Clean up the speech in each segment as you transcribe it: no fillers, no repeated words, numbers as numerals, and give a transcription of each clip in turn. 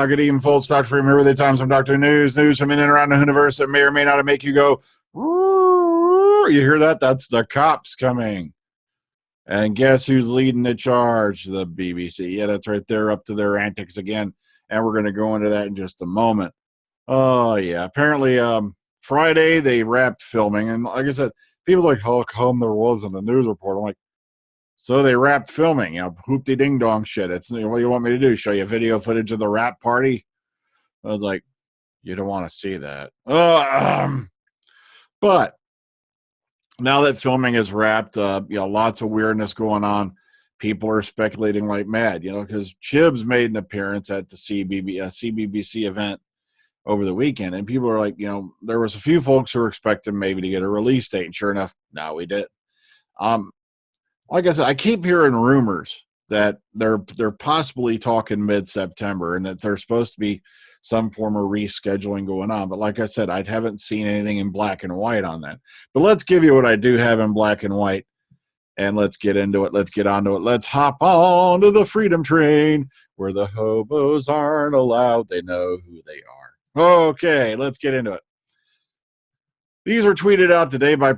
Good evening, folks. Dr. Freeman here with the Times from Dr. News from in and around the universe that may or may not make you go, "Woo." You hear that? That's the cops coming. And guess who's leading the charge? The BBC. Yeah, that's right. They're up to their antics again. And we're going to go into that in just a moment. Oh, yeah. Apparently, Friday they wrapped filming. And like I said, people's like, how come there wasn't a news report? I'm like, so they wrapped filming, hoopty ding dong shit. It's what do you want me to do? Show you video footage of the wrap party? I was like, you don't want to see that. But now that filming is wrapped, lots of weirdness going on. People are speculating like mad, because Chibs made an appearance at the CBBC event over the weekend, and people are like, there was a few folks who were expecting maybe to get a release date, and sure enough, no, we did. Like I said, I keep hearing rumors that they're possibly talking mid-September and that there's supposed to be some form of rescheduling going on. But like I said, I haven't seen anything in black and white on that. But let's give you what I do have in black and white, and let's get into it. Let's get onto it. Let's hop on to the freedom train where the hobos aren't allowed. They know who they are. Okay, let's get into it. These were tweeted out today by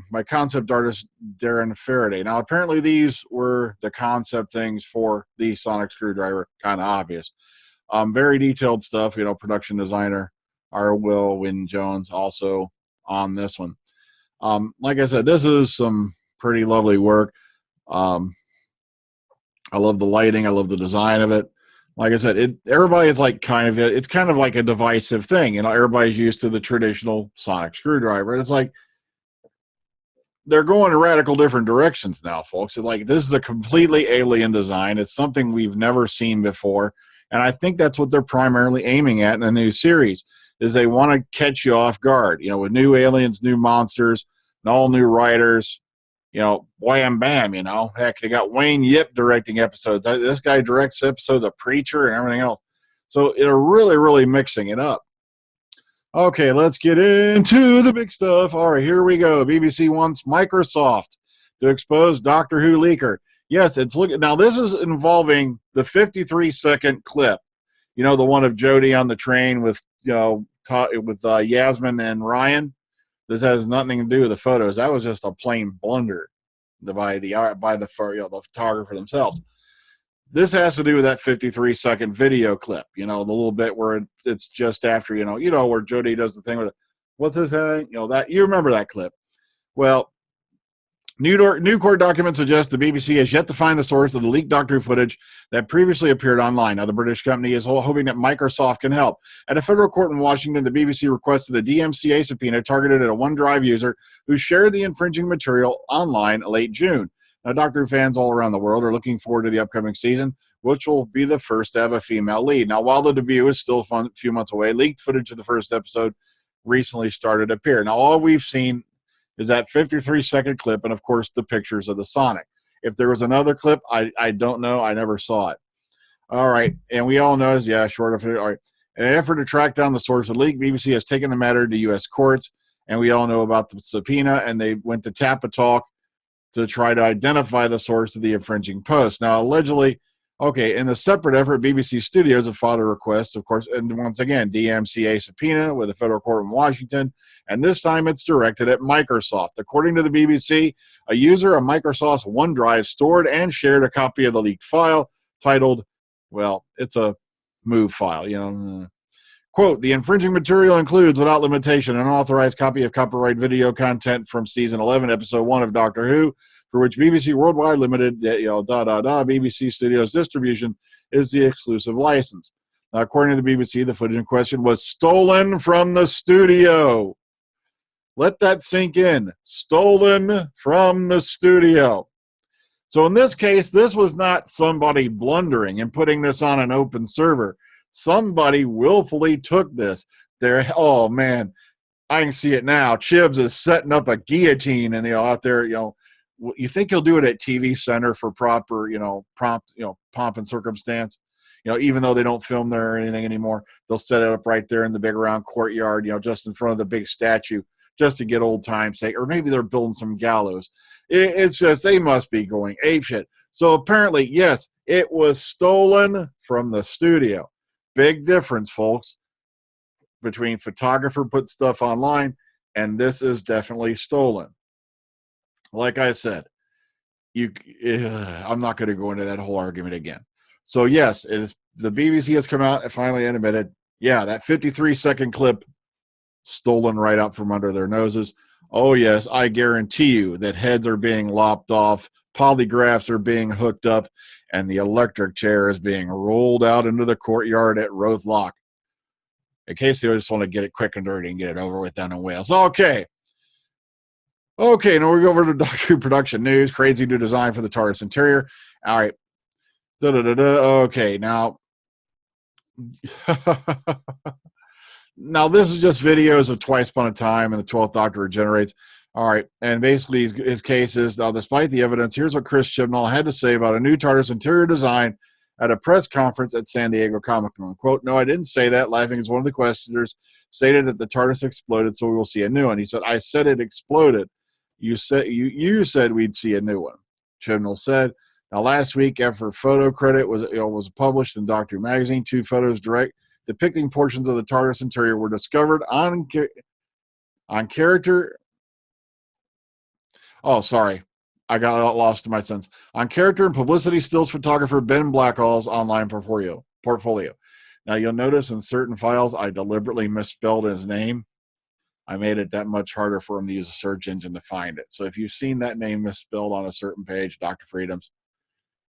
my concept artist, Darren Faraday. Now, apparently these were the concept things for the sonic screwdriver, kind of obvious. Very detailed stuff, production designer, our Will Wynne Jones, also on this one. Like I said, this is some pretty lovely work. I love the lighting. I love the design of it. Like I said, everybody is like it's kind of like a divisive thing. Everybody's used to the traditional sonic screwdriver. It's like they're going in radical different directions now, folks. This is a completely alien design. It's something we've never seen before. And I think that's what they're primarily aiming at in the new series, is they want to catch you off guard, with new aliens, new monsters, and all new writers. Wham bam, heck, they got Wayne Yip directing episodes. This guy directs episodes of Preacher and everything else. So they're really, really mixing it up. Okay, let's get into the big stuff. All right, here we go. BBC wants Microsoft to expose Doctor Who leaker. Yes, now this is involving the 53-second clip. The one of Jodie on the train with Yasmin and Ryan. This has nothing to do with the photos. That was just a plain blunder by the photographer themselves. This has to do with that 53-second video clip. The little bit where it's just after where Jodie does the thing with what's the thing? That you remember that clip. Well, new court documents suggest the BBC has yet to find the source of the leaked Doctor Who footage that previously appeared online. Now, the British company is hoping that Microsoft can help. At a federal court in Washington, the BBC requested a DMCA subpoena targeted at a OneDrive user who shared the infringing material online late June. Now, Doctor Who fans all around the world are looking forward to the upcoming season, which will be the first to have a female lead. Now, while the debut is still a few months away, leaked footage of the first episode recently started to appear. Now, all we've seen is that 53-second clip, and of course the pictures of the Sonic. If there was another clip, I don't know. I never saw it. All right, and we all know, short of it. All right, in an effort to track down the source of the leak, BBC has taken the matter to U.S. courts, and we all know about the subpoena, and they went to Tapatalk to try to identify the source of the infringing post. Now, allegedly, in a separate effort, BBC Studios have filed a request, of course, and once again, DMCA subpoena with a federal court in Washington, and this time it's directed at Microsoft. According to the BBC, a user of Microsoft's OneDrive stored and shared a copy of the leaked file titled, it's a MOV file, Quote, the infringing material includes, without limitation, an unauthorized copy of copyright video content from Season 11, Episode 1 of Doctor Who, for which BBC Worldwide Limited, BBC Studios distribution is the exclusive license. Now, according to the BBC, the footage in question was stolen from the studio. Let that sink in. Stolen from the studio. So in this case, this was not somebody blundering and putting this on an open server. Somebody willfully took this. Oh, man, I can see it now. Chibs is setting up a guillotine and out there, you think he'll do it at TV Center for proper, pomp and circumstance. Even though they don't film there or anything anymore, they'll set it up right there in the big round courtyard, just in front of the big statue, just to get old time's sake. Or maybe they're building some gallows. It's just, they must be going apeshit. So apparently, yes, it was stolen from the studio. Big difference, folks, between photographer put stuff online and this is definitely stolen. Like I said, I'm not going to go into that whole argument again. So yes, it is, the BBC has come out and finally admitted, yeah, that 53-second clip stolen right out from under their noses. Oh yes, I guarantee you that heads are being lopped off, polygraphs are being hooked up, and the electric chair is being rolled out into the courtyard at Rothlock. In case they just want to get it quick and dirty and get it over with down in Wales. Okay, now we go over to Doctor Who production news. Crazy new design for the TARDIS interior. All right. Okay, now now this is just videos of Twice Upon a Time and the 12th Doctor regenerates. All right, and basically his case is, now despite the evidence, here's what Chris Chibnall had to say about a new TARDIS interior design at a press conference at San Diego Comic-Con. Quote, "No, I didn't say that. Laughing as one of the questioners stated that the TARDIS exploded, so we will see a new one." He said, "I said it exploded. You said we'd see a new one." Chibnall said, "Now last week, after photo credit was published in Doctor Who magazine, 2 photos depicting portions of the TARDIS interior were discovered on character." Oh, sorry. I got lost in my sense. On character and publicity stills photographer Ben Blackhall's online portfolio. Now, you'll notice in certain files, I deliberately misspelled his name. I made it that much harder for him to use a search engine to find it. So if you've seen that name misspelled on a certain page, Dr. Freedoms,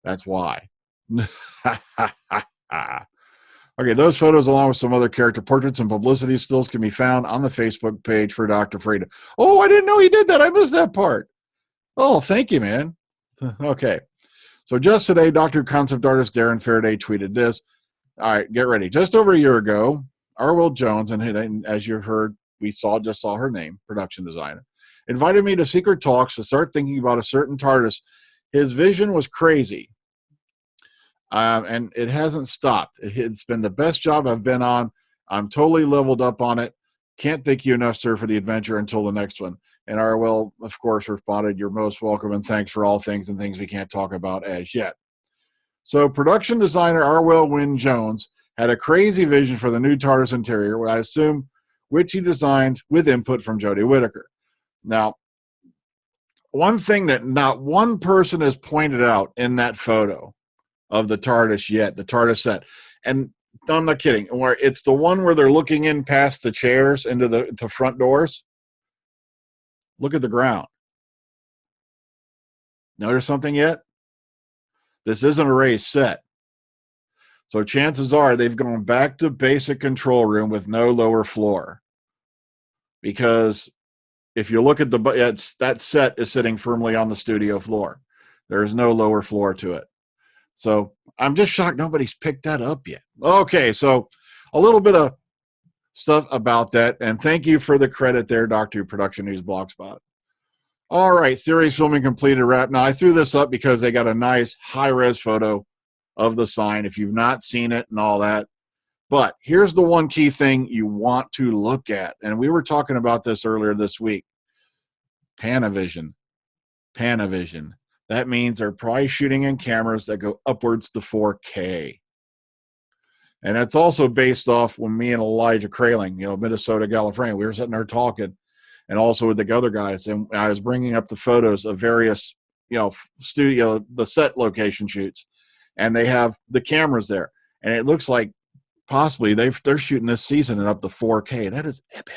that's why. Okay, those photos, along with some other character portraits and publicity stills, can be found on the Facebook page for Dr. Freedom. Oh, I didn't know he did that. I missed that part. Oh, thank you, man. Okay. So just today, Dr. Concept artist Darren Faraday tweeted this. All right, get ready. Just over a year ago, Arwell Jones, and as you've heard, we just saw her name, production designer, invited me to secret talks to start thinking about a certain TARDIS. His vision was crazy. And it hasn't stopped. It's been the best job I've been on. I'm totally leveled up on it. Can't thank you enough, sir, for the adventure until the next one. And Arwell, of course, responded, "You're most welcome, and thanks for all things and things we can't talk about as yet." So production designer Arwell Wynne Jones had a crazy vision for the new TARDIS interior, I assume, which he designed with input from Jodie Whittaker. Now, one thing that not one person has pointed out in that photo of the TARDIS yet, the TARDIS set, and I'm not kidding, where it's the one where they're looking in past the chairs into the front doors. Look at the ground. Notice something yet? This isn't a raised set. So chances are they've gone back to basic control room with no lower floor. Because if you look at that set is sitting firmly on the studio floor. There's no lower floor to it. So I'm just shocked nobody's picked that up yet. Okay, so a little bit of stuff about that. And thank you for the credit there, Doctor Who Production News Blogspot. All right, series filming completed, wrap. Now, I threw this up because they got a nice high-res photo of the sign, if you've not seen it and all that. But here's the one key thing you want to look at. And we were talking about this earlier this week. Panavision. That means they're probably shooting in cameras that go upwards to 4K. And that's also based off when me and Elijah Kraling, Minnesota Gallifreyan, we were sitting there talking, and also with the other guys, and I was bringing up the photos of various, the set location shoots, and they have the cameras there, and it looks like possibly they're shooting this season at up to 4K. That is epic.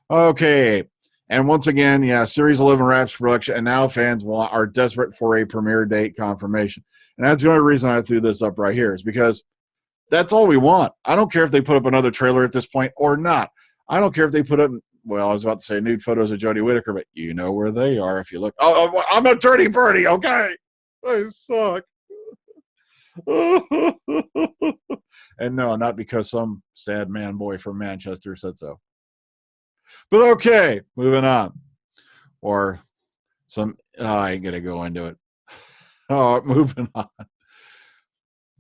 Okay, and once again, Series 11 wraps production, and now fans are desperate for a premiere date confirmation, and that's the only reason I threw this up right here is because that's all we want. I don't care if they put up another trailer at this point or not. I don't care if they put up, well, I was about to say nude photos of Jodie Whittaker, but you know where they are if you look. Oh, I'm a dirty birdie, okay? I suck. And no, not because some sad man boy from Manchester said so. But okay, moving on. Or I ain't going to go into it. Oh, moving on.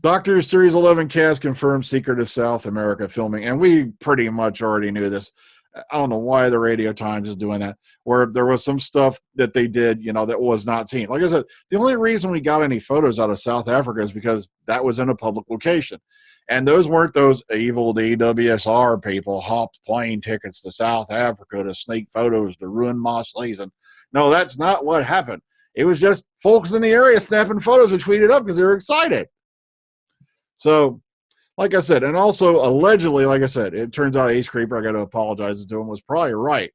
Doctor Who Series 11 cast confirmed secretive South America filming, and we pretty much already knew this. I don't know why the Radio Times is doing that, where there was some stuff that they did, that was not seen. Like I said, the only reason we got any photos out of South Africa is because that was in a public location. And those weren't those evil DWSR people hopped plane tickets to South Africa to sneak photos to ruin Moss Leeson. No, that's not what happened. It was just folks in the area snapping photos and tweeted up because they were excited. So, like I said, and also allegedly, like I said, it turns out Ace Creeper, I got to apologize to him, was probably right,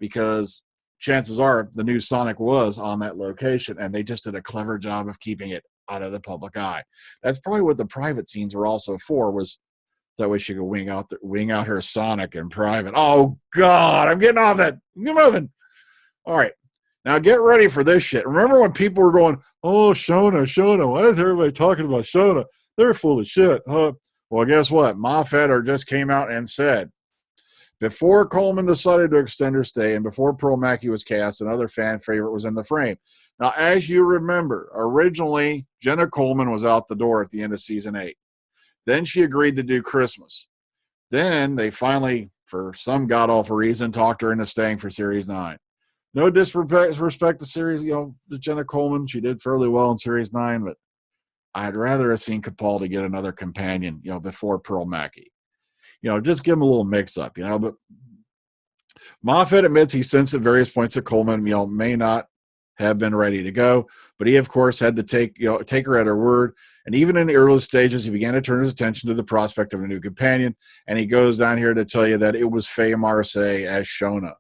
because chances are the new Sonic was on that location, and they just did a clever job of keeping it out of the public eye. That's probably what the private scenes were also for, was that way she could wing out her Sonic in private. Oh God, I'm getting off that. Get moving. All right, now get ready for this shit. Remember when people were going, "Oh, Shona, why is everybody talking about Shona? They're full of shit, huh?" Well, guess what? Moffat just came out and said, before Coleman decided to extend her stay and before Pearl Mackie was cast, another fan favorite was in the frame. Now, as you remember, originally, Jenna Coleman was out the door at the end of season 8. Then she agreed to do Christmas. Then they finally, for some god-awful reason, talked her into staying for series 9. No disrespect to series, to Jenna Coleman. She did fairly well in series 9, but I'd rather have seen Capaldi get another companion, before Pearl Mackie. Just give him a little mix-up, But Moffat admits he sensed at various points that Coleman, may not have been ready to go, but he, of course, had to take her at her word. And even in the early stages, he began to turn his attention to the prospect of a new companion. And he goes down here to tell you that it was Faye Marseille as Shona.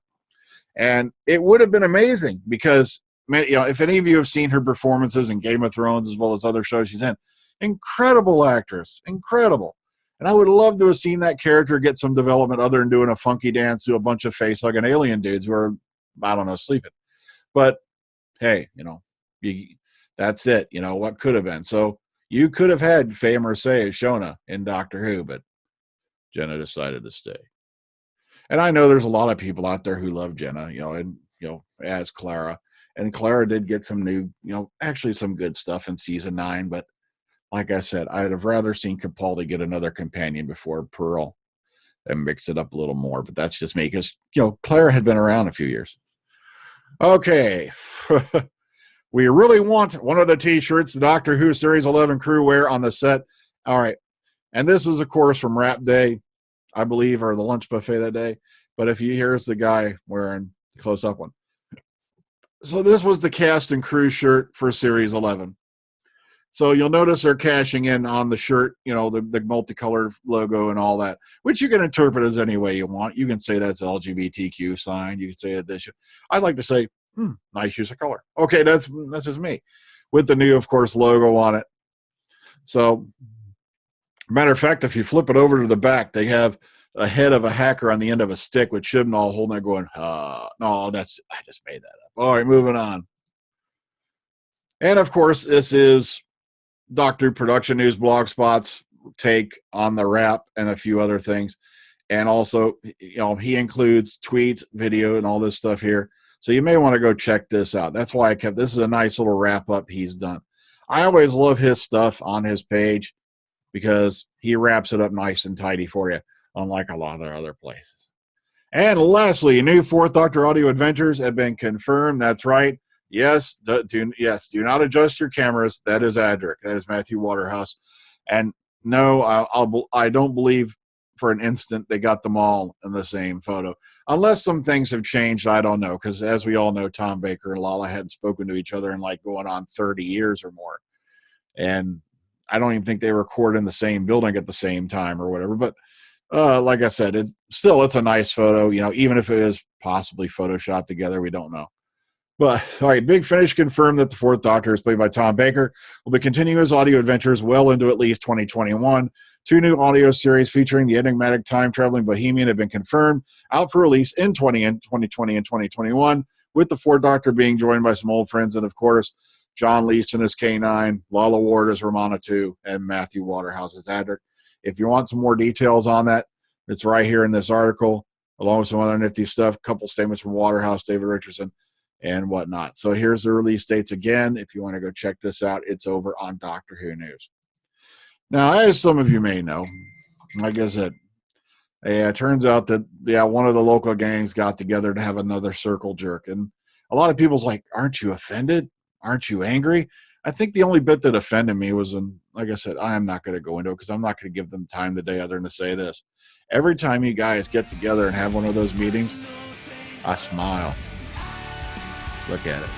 And it would have been amazing because, if any of you have seen her performances in Game of Thrones as well as other shows she's in, incredible actress, incredible. And I would love to have seen that character get some development other than doing a funky dance to a bunch of face-hugging alien dudes who are, I don't know, sleeping. But, hey, that's it. What could have been. So you could have had Faye Marseille as Shona in Doctor Who, but Jenna decided to stay. And I know there's a lot of people out there who love Jenna, as Clara. And Clara did get some new, actually some good stuff in season 9. But like I said, I'd have rather seen Capaldi get another companion before Pearl and mix it up a little more. But that's just me because, Clara had been around a few years. Okay. We really want one of the T-shirts the Doctor Who Series 11 crew wear on the set. All right. And this is, of course, from Wrap Day, I believe, or the lunch buffet that day. But here's the guy wearing the close-up one. So this was the cast and crew shirt for Series 11. So you'll notice they're cashing in on the shirt, the multicolored logo and all that, which you can interpret as any way you want. You can say that's LGBTQ sign. You can say addition. I'd like to say, nice use of color. Okay, that's just me. With the new, of course, logo on it. So, matter of fact, if you flip it over to the back, they have a head of a hacker on the end of a stick with Chibnall holding it going, no, I just made that up. All right, moving on. And, of course, this is Doctor Production News Blogspot's take on the wrap and a few other things. And also, he includes tweets, video, and all this stuff here. So you may want to go check this out. That's why this is a nice little wrap up he's done. I always love his stuff on his page because he wraps it up nice and tidy for you, unlike a lot of other places. And lastly, new Fourth Doctor audio adventures have been confirmed. That's right. Yes, do not adjust your cameras. That is Adric. That is Matthew Waterhouse. And no, I don't believe for an instant they got them all in the same photo. Unless some things have changed, I don't know. Because as we all know, Tom Baker and Lala hadn't spoken to each other in going on 30 years or more. And I don't even think they recorded in the same building at the same time or whatever. But like I said, it's a nice photo. Even if it is possibly photoshopped together, we don't know. But, all right, Big Finish confirmed that the Fourth Doctor is played by Tom Baker. Will be continuing his audio adventures well into at least 2021. 2 new audio series featuring the enigmatic time-traveling Bohemian have been confirmed, out for release in 2020 and 2021, with the Fourth Doctor being joined by some old friends and, of course, John Leeson as K9, Lala Ward as Romana 2, and Matthew Waterhouse as Adric. If you want some more details on that, it's right here in this article, along with some other nifty stuff, a couple statements from Waterhouse, David Richardson, and whatnot. So here's the release dates again. If you want to go check this out, it's over on Doctor Who News. Now, as some of you may know, like I said, it turns out that, one of the local gangs got together to have another circle jerk. And a lot of people's like, aren't you offended? Aren't you angry? I think the only bit that offended me was, and like I said, I am not going to go into it because I'm not going to give them time today other than to say this. Every time you guys get together and have one of those meetings, I smile. Look at it.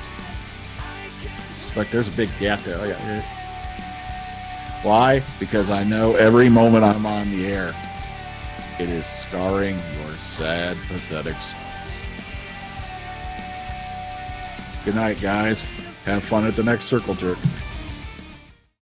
Look, there's a big gap there. Look at it. Why? Because I know every moment I'm on the air, it is scarring your sad, pathetic souls. Good night, guys. Have fun at the next circle jerk.